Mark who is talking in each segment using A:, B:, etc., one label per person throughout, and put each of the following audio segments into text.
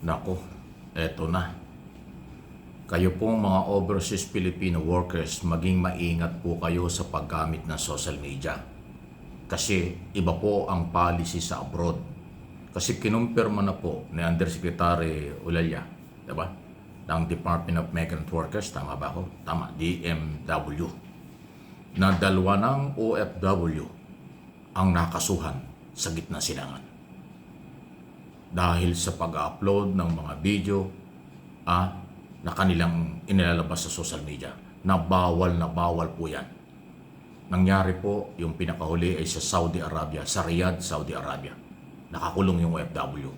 A: Nako, eto na. Kayo pong mga overseas Filipino workers, maging maingat po kayo sa paggamit ng social media. Kasi iba po ang policy sa abroad. Kasi kinumpirma na po ni Undersecretary Ulalya, diba? Ng Department of Migrant Workers, tama ba ako? Tama, DMW. Na dalawa ng OFW ang nakasuhan sa gitna silangan. Dahil sa pag-upload ng mga video na kanilang inilalabas sa social media, na bawal po yan. Nangyari po, yung pinakahuli ay sa Saudi Arabia, sa Riyadh, Saudi Arabia. Nakakulong yung OFW.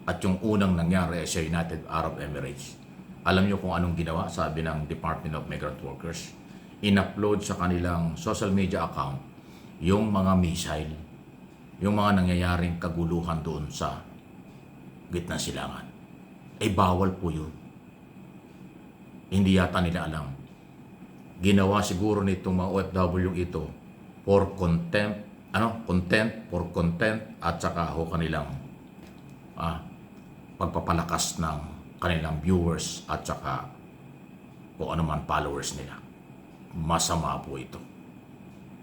A: At yung unang nangyari ay sa United Arab Emirates. Alam nyo kung anong ginawa, sabi ng Department of Migrant Workers? In-upload sa kanilang social media account yung mga missile, yung mga nangyayaring kaguluhan doon sa gitna silangan. Bawal po yun. Hindi yata nila alam. Ginawa siguro nitong mga OFW ito for content at saka kanilang pagpapalakas ng kanilang viewers at saka kung ano man followers nila. Masama po ito.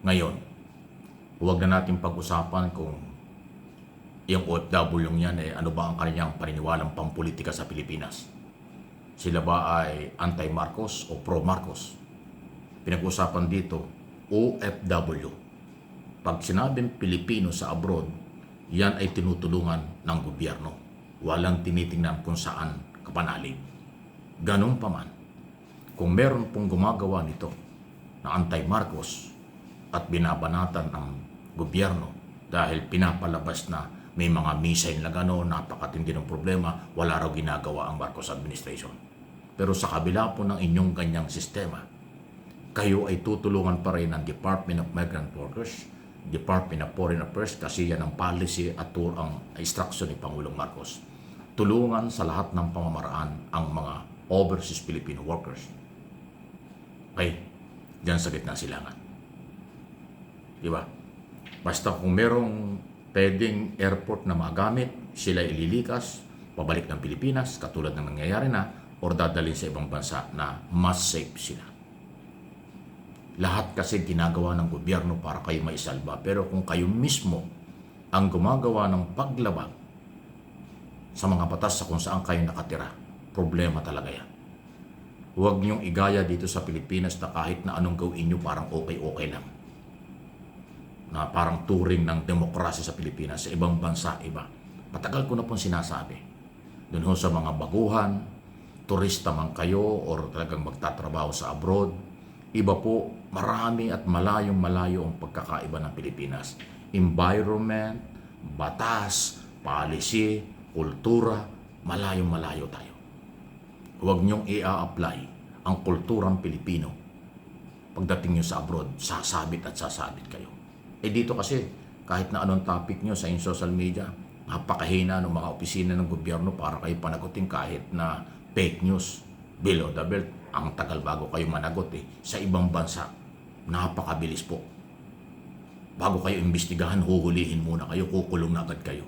A: Ngayon, huwag na natin pag-usapan kung yung OFW yan ano ba ang kanilang paniniwalang pampolitika sa Pilipinas. Sila ba ay anti-Marcos o pro-Marcos? Pinag-usapan dito, OFW. Pag sinabing Pilipino sa abroad, yan ay tinutulungan ng gobyerno. Walang tinitingnan kung saan kapanalig. Ganun pa man, kung meron pong gumagawa nito na anti-Marcos at binabanatan ng gobyerno dahil pinapalabas na may mga missile na gano'n, napakatindi ng problema, wala raw ginagawa ang Marcos administration. Pero sa kabila po ng inyong ganyang sistema, kayo ay tutulungan pa rin ng Department of Migrant Workers, Department of Foreign Affairs, kasi yan ang policy at ang instruction ni Pangulong Marcos. Tulungan sa lahat ng pamamaraan ang mga overseas Filipino workers. Okay, dyan sa gitna silangan. Diba? Basta kung merong pwedeng airport na magamit, sila ililikas, pabalik ng Pilipinas, katulad ng nangyayari na, or dadalhin sa ibang bansa na mas safe sila. Lahat kasi ginagawa ng gobyerno para kayo maisalba, pero kung kayo mismo ang gumagawa ng paglabag sa mga batas sa kung saan kayo nakatira, problema talaga yan. Huwag niyong igaya dito sa Pilipinas na kahit na anong gawin niyo parang okay lang. Na parang turing ng demokrasya sa Pilipinas, sa ibang bansa, iba. Matagal ko na pong sinasabi. Doon ho sa mga baguhan, turista man kayo or talagang magtatrabaho sa abroad, iba po, marami at malayong-malayo ang pagkakaiba ng Pilipinas. Environment, batas, policy, kultura, malayong-malayo tayo. Huwag niyong i-apply ang kulturang Pilipino. Pagdating niyo sa abroad, sasabit kayo. Dito kasi, kahit na anong topic nyo sa social media, napakahina ng mga opisina ng gobyerno para kayo panagutin kahit na fake news. Below the belt, ang tagal bago kayo managot Sa ibang bansa, napakabilis po. Bago kayo imbestigahan, huhulihin muna kayo, kukulong na agad kayo.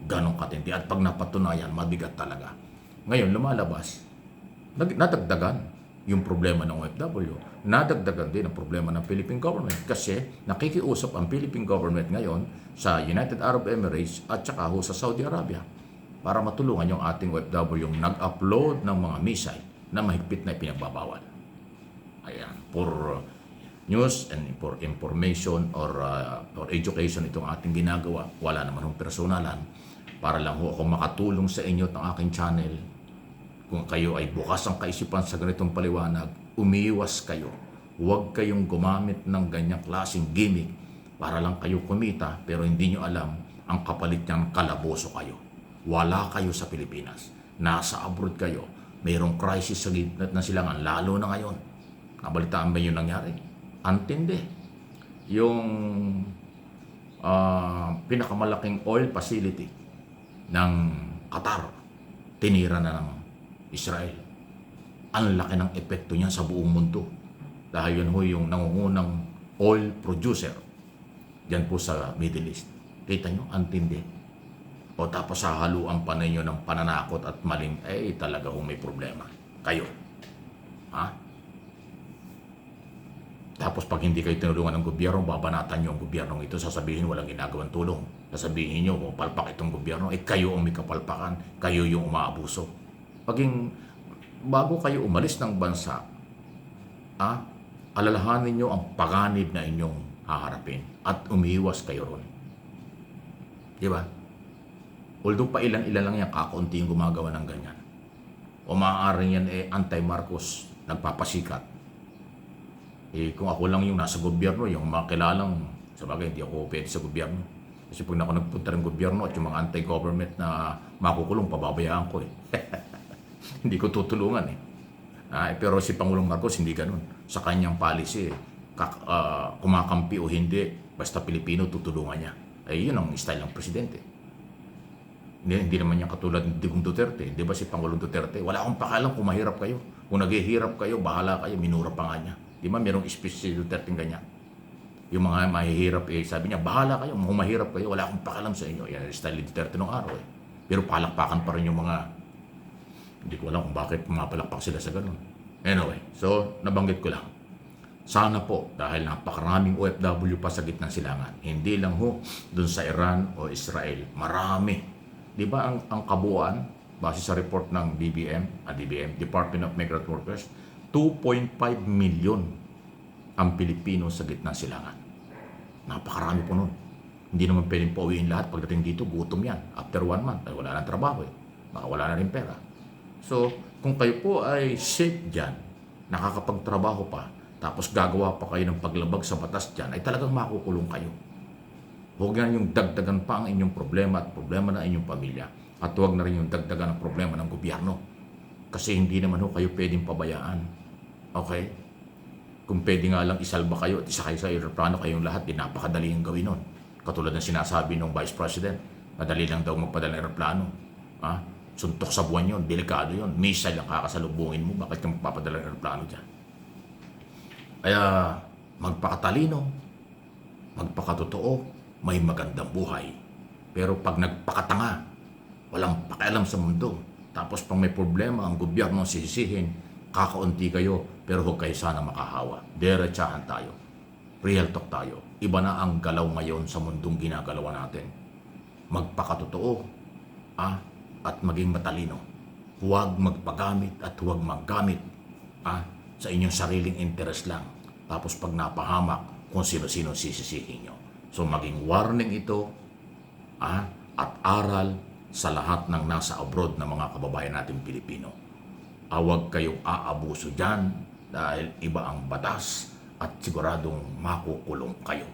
A: Ganon katindi. At pag napatunayan, mabigat talaga. Ngayon, lumalabas, nadagdagan yung problema ng OFW, nadagdagan din ang problema ng Philippine government kasi nakikiusap ang Philippine government ngayon sa United Arab Emirates at saka sa Saudi Arabia para matulungan yung ating OFW yung nag-upload ng mga missile na mahigpit na ipinagbabawal. Ayan, for news and for information or education itong ating ginagawa. Wala naman yung personalan para lang ho ako makatulong sa inyo at ang aking channel. Kung kayo ay bukas ang kaisipan sa ganitong paliwanag, umiiwas kayo. Huwag kayong gumamit ng ganyang klaseng gimmick para lang kayo kumita pero hindi nyo alam ang kapalit niyang kalaboso kayo. Wala kayo sa Pilipinas. Nasa abroad kayo. Mayroong crisis sa gitna ng silangan, lalo na ngayon. Nabalitaan ba yung nangyari? Antindi. Yung pinakamalaking oil facility ng Qatar, tinira na ng Israel. Ang laki ng epekto niya sa buong mundo. Dahil yun ho yung nangungunang oil producer dyan po sa Middle East. Kita nyo, antindi. O tapos hahaluan pa ninyo ng pananakot at maling, talaga kung may problema. Kayo. Ha? Tapos pag hindi kayo tinulungan ng gobyerno, babanatan nyo ang gobyernong ito, sasabihin walang ginagawang tulong. Sasabihin nyo, palpak itong gobyerno, kayo ang may kapalpakan, kayo yung umaabuso. Bago kayo umalis ng bansa, alalahanin nyo ang paganib na inyong haharapin at umiiwas kayo ron. Di ba? Although pa ilan-ilan lang yan, kakaunti yung gumagawa ng ganyan. O maaaring yan anti-Marcos, nagpapasikat. Kung ako lang yung nasa gobyerno, yung mga kilalang, sabagay, hindi ako pwede sa gobyerno. Kasi pag ako nagpunta ng gobyerno at yung mga anti-government na makukulong, pababayaan ko Hindi ko tutulungan pero si Pangulong Marcos hindi ganun. Sa kanyang policy, kumakampi o hindi, basta Pilipino tutulungan niya. Yun ang style ng presidente. Hindi naman niya katulad ni Digong Duterte. Di ba si Pangulong Duterte? Wala akong pakialam kung mahirap kayo. Kung naghihirap kayo, bahala kayo. Minura pa nga niya. Di ba merong speech si Duterte ganyan? Yung mga mahihirap, sabi niya, bahala kayo. Kung mahirap kayo, wala akong pakialam sa inyo. Yan ang style ni Duterte nung araw. Pero palakpakan pa rin yung mga, hindi ko alam kung bakit pumapalakpak sila sa ganun. Anyway, so nabanggit ko lang. Sana po, dahil napakaraming OFW pa sa gitnang silangan, hindi lang dun sa Iran o Israel, marami. Di ba ang kabuuan, base sa report ng DBM, Department of Migrant Workers, 2.5 million ang Pilipino sa gitnang silangan. Napakarami po nun. Hindi naman pwedeng pauwiin lahat. Pagdating dito, gutom yan. After 1 month, wala nang trabaho Baka wala na rin pera. So, kung kayo po ay safe dyan, nakakapagtrabaho pa, tapos gagawa pa kayo ng paglabag sa batas dyan, ay talagang makukulong kayo. Huwag na yung dagdagan pa ang inyong problema at problema ng inyong pamilya. At huwag na rin yung dagdagan ang problema ng gobyerno. Kasi hindi naman kayo pwedeng pabayaan. Okay? Kung pwede nga lang isalba kayo at isa kayo sa aeroplano, kayong lahat, napakadali yung gawin nun. Katulad ng sinasabi ng Vice President, madali lang daw magpadala ng aeroplano. Suntok sa buwan yun, delikado yun. Missile ang kakasalubungin mo, bakit ka magpapadala ng aeroplano dyan? Kaya magpakatalino, magpakatotoo, may magandang buhay. Pero pag nagpakatanga, walang pakialam sa mundo, tapos pag may problema, ang gobyerno sisisihin, kakaunti kayo, pero huwag kayo sana makahawa. Diretsahan tayo. Real talk tayo. Iba na ang galaw ngayon sa mundong ginagalawa natin. Magpakatotoo, at maging matalino. Huwag magpagamit at huwag maggamit sa inyong sariling interes lang. Tapos pag napahamak, kung sino-sino sisisihin nyo. So maging warning ito at aral sa lahat ng nasa abroad na mga kababayan natin Pilipino. Huwag kayong aabuso dyan dahil iba ang batas at siguradong makukulong kayo.